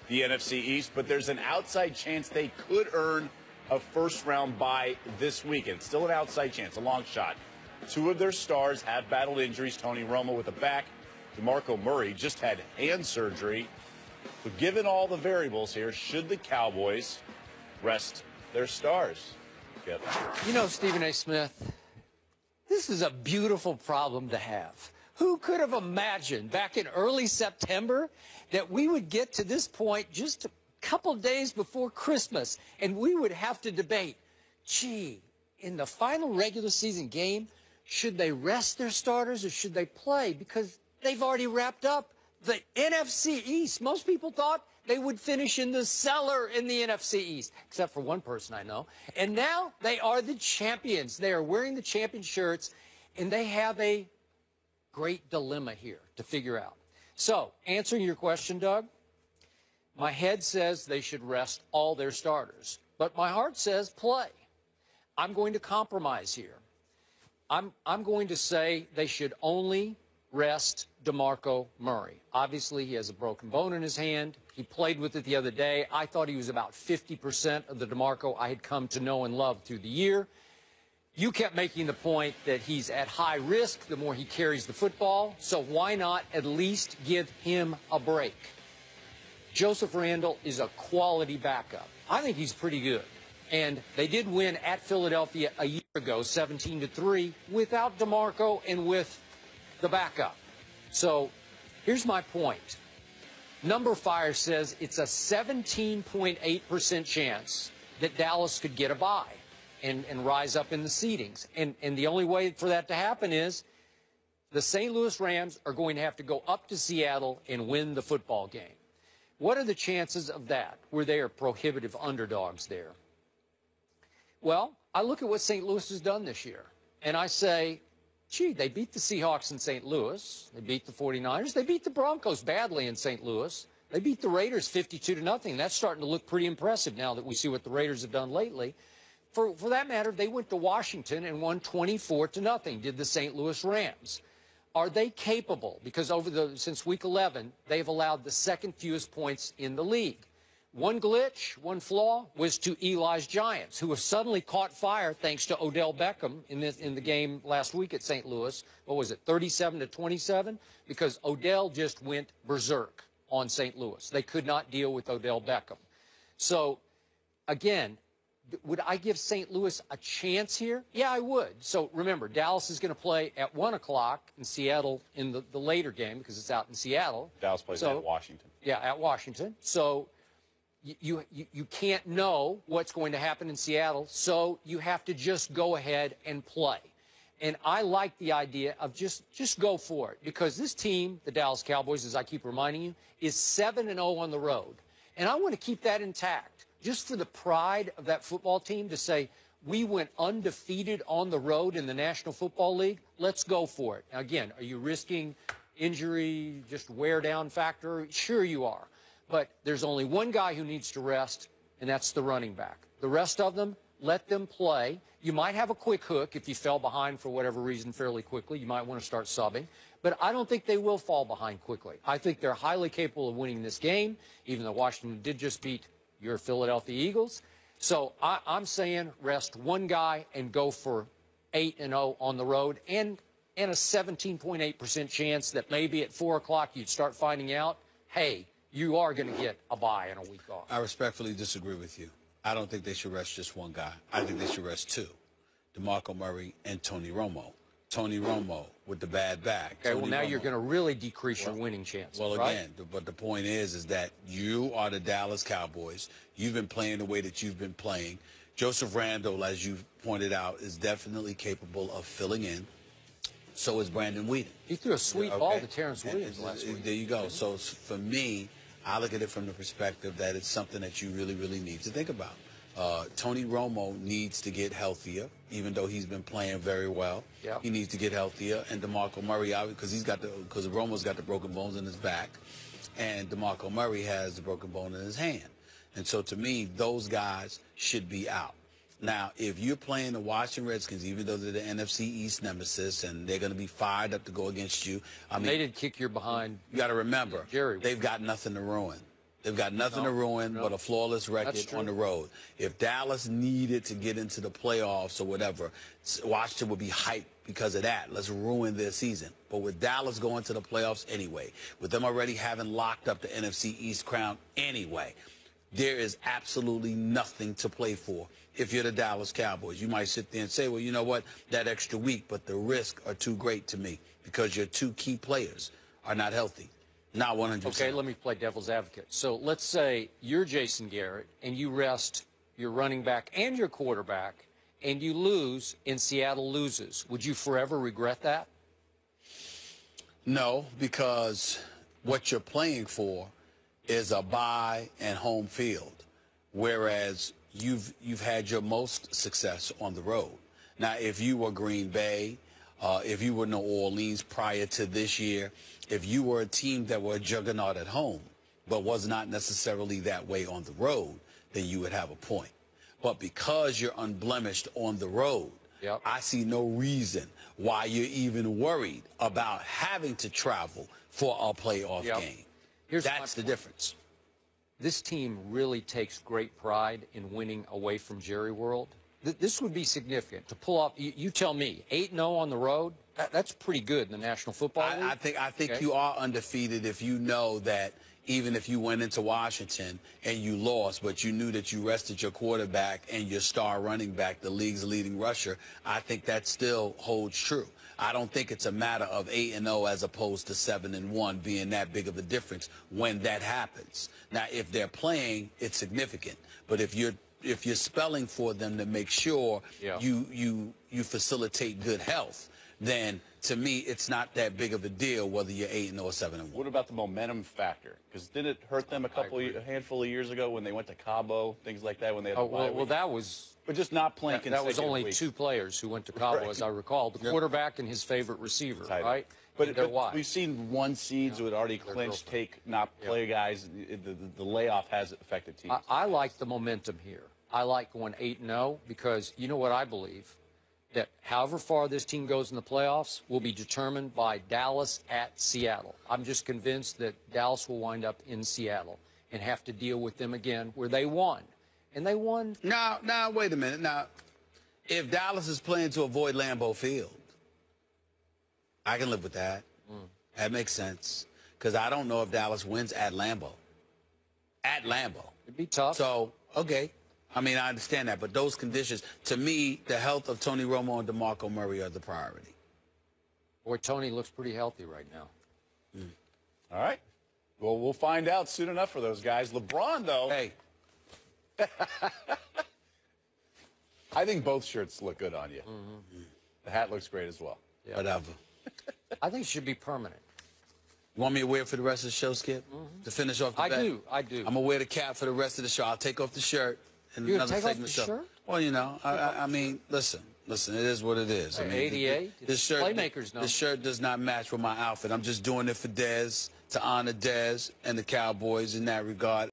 the NFC East, but there's an outside chance they could earn a first-round bye this weekend. Still an outside chance, a long shot. Two of their stars have battled injuries. Tony Romo with a back. DeMarco Murray just had hand surgery. So given all the variables here, should the Cowboys rest their stars? Yep. You know, Stephen A. Smith, this is a beautiful problem to have. Who could have imagined back in early September that we would get to this point just a couple days before Christmas and we would have to debate, gee, in the final regular season game, should they rest their starters or should they play? Because they've already wrapped up the NFC East. Most people thought they would finish in the cellar in the NFC East, except for one person I know. And now they are the champions. They are wearing the champion shirts, and they have a great dilemma here to figure out. So, answering your question, Doug, my head says they should rest all their starters, but my heart says play. I'm going to compromise here. I'm going to say they should only rest DeMarco Murray. Obviously, he has a broken bone in his hand. He played with it the other day. I thought he was about 50% of the DeMarco I had come to know and love through the year. You kept making the point that he's at high risk the more he carries the football, so why not at least give him a break? Joseph Randle is a quality backup. I think he's pretty good. And they did win at Philadelphia a year ago, 17-3, without DeMarco and with the backup. So here's my point. Number Fire says it's a 17.8% chance that Dallas could get a bye and rise up in the seedings. And the only way for that to happen is the St. Louis Rams are going to have to go up to Seattle and win the football game. What are the chances of that, where they are prohibitive underdogs there? Well, I look at what St. Louis has done this year, and I say, gee, they beat the Seahawks in St. Louis. They beat the 49ers. They beat the Broncos badly in St. Louis. They beat the Raiders 52-0. That's starting to look pretty impressive now that we see what the Raiders have done lately. For that matter, they went to Washington and won 24-0, did the St. Louis Rams. Are they capable? Because since week 11, they've allowed the second fewest points in the league. One glitch, one flaw was to Eli's Giants, who have suddenly caught fire thanks to Odell Beckham in the game last week at St. Louis. What was it, 37-27? Because Odell just went berserk on St. Louis. They could not deal with Odell Beckham. So, again, would I give St. Louis a chance here? Yeah, I would. So, remember, Dallas is going to play at 1 o'clock in Seattle in the later game because it's out in Seattle. Dallas plays at Washington. Yeah, at Washington. So, you can't know what's going to happen in Seattle, so you have to just go ahead and play. And I like the idea of just go for it, because this team, the Dallas Cowboys, as I keep reminding you, is 7-0 on the road. And I want to keep that intact, just for the pride of that football team to say, we went undefeated on the road in the National Football League. Let's go for it. Now, again, are you risking injury, just wear down factor? Sure you are. But there's only one guy who needs to rest, and that's the running back. The rest of them, let them play. You might have a quick hook if you fell behind for whatever reason fairly quickly. You might want to start subbing. But I don't think they will fall behind quickly. I think they're highly capable of winning this game, even though Washington did just beat your Philadelphia Eagles. So I'm saying rest one guy and go for 8-0 on the road, and a 17.8% chance that maybe at 4 o'clock you'd start finding out, hey, you are going to get a bye and a week off. I respectfully disagree with you. I don't think they should rest just one guy. I think they should rest two, DeMarco Murray and Tony Romo. Tony Romo with the bad back. Okay, well, now you're going to really decrease your winning chances, Well, right? again, but the point is that you are the Dallas Cowboys. You've been playing the way that you've been playing. Joseph Randle, as you pointed out, is definitely capable of filling in. So is Brandon Whedon. He threw a sweet ball to Terrence Williams last week. There you go. So for me, I look at it from the perspective that it's something that you really, really need to think about. Tony Romo needs to get healthier, even though he's been playing very well. Yep. He needs to get healthier. And DeMarco Murray, because Romo's got the broken bones in his back, and DeMarco Murray has the broken bone in his hand. And so to me, those guys should be out. Now, if you're playing the Washington Redskins, even though they're the NFC East nemesis and they're going to be fired up to go against you, I mean, they did kick your behind. You got to remember, Jerry, they've got nothing to ruin. They've got nothing to ruin but a flawless record on the road. If Dallas needed to get into the playoffs or whatever, Washington would be hyped because of that. Let's ruin their season. But with Dallas going to the playoffs anyway, with them already having locked up the NFC East crown anyway, there is absolutely nothing to play for if you're the Dallas Cowboys. You might sit there and say, well, you know what, that extra week, but the risks are too great to me because your two key players are not healthy. Not 100%. Okay, let me play devil's advocate. So let's say you're Jason Garrett and you rest your running back and your quarterback and you lose and Seattle loses. Would you forever regret that? No, because what you're playing for is a bye and home field, whereas you've had your most success on the road. Now, if you were Green Bay, if you were New Orleans prior to this year, if you were a team that were a juggernaut at home but was not necessarily that way on the road, then you would have a point. But because you're unblemished on the road, I see no reason why you're even worried about having to travel for a playoff game. That's the difference. This team really takes great pride in winning away from Jerry World. This would be significant to pull off. You tell me, 8-0 on the road. That's pretty good in the National Football League. I think you are undefeated if you know that even if you went into Washington and you lost, but you knew that you rested your quarterback and your star running back, the league's leading rusher. I think that still holds true. I don't think it's a matter of 8-0 as opposed to 7-1 being that big of a difference when that happens. Now, if they're playing, it's significant. But if you're spelling for them to make sure you facilitate good health, then to me it's not that big of a deal whether you're 8-0 or 7-1. What about the momentum factor? Because didn't it hurt them a handful of years ago when they went to Cabo, things like that, when they had well, that was. But just not playing That was only weeks. 2 players who went to Cabo, as I recall. The quarterback and his favorite receiver, right? But we've seen one seeds who had already clinched not play guys. The layoff has affected teams. I like the momentum here. I like going 8-0 because you know what I believe? That however far this team goes in the playoffs will be determined by Dallas at Seattle. I'm just convinced that Dallas will wind up in Seattle and have to deal with them again where they won. And they won. Now, wait a minute. Now, if Dallas is playing to avoid Lambeau Field, I can live with that. That makes sense. Because I don't know if Dallas wins at Lambeau. At Lambeau. It'd be tough. So, okay. I mean, I understand that. But those conditions, to me, the health of Tony Romo and DeMarco Murray are the priority. Boy, Tony looks pretty healthy right now. All right. Well, we'll find out soon enough for those guys. LeBron, though. Hey. I think both shirts look good on you. The hat looks great as well. Whatever. I think it should be permanent. You want me to wear it for the rest of the show, Skip? To finish off the bet? I do. I'm going to wear the cap for the rest of the show. I'll take off the shirt. You're going to take off the shirt? Well, you know, I mean, listen, it is what it is. I mean, 88. This shirt, Playmakers know. This shirt does not match with my outfit. I'm just doing it for Dez, to honor Dez and the Cowboys in that regard.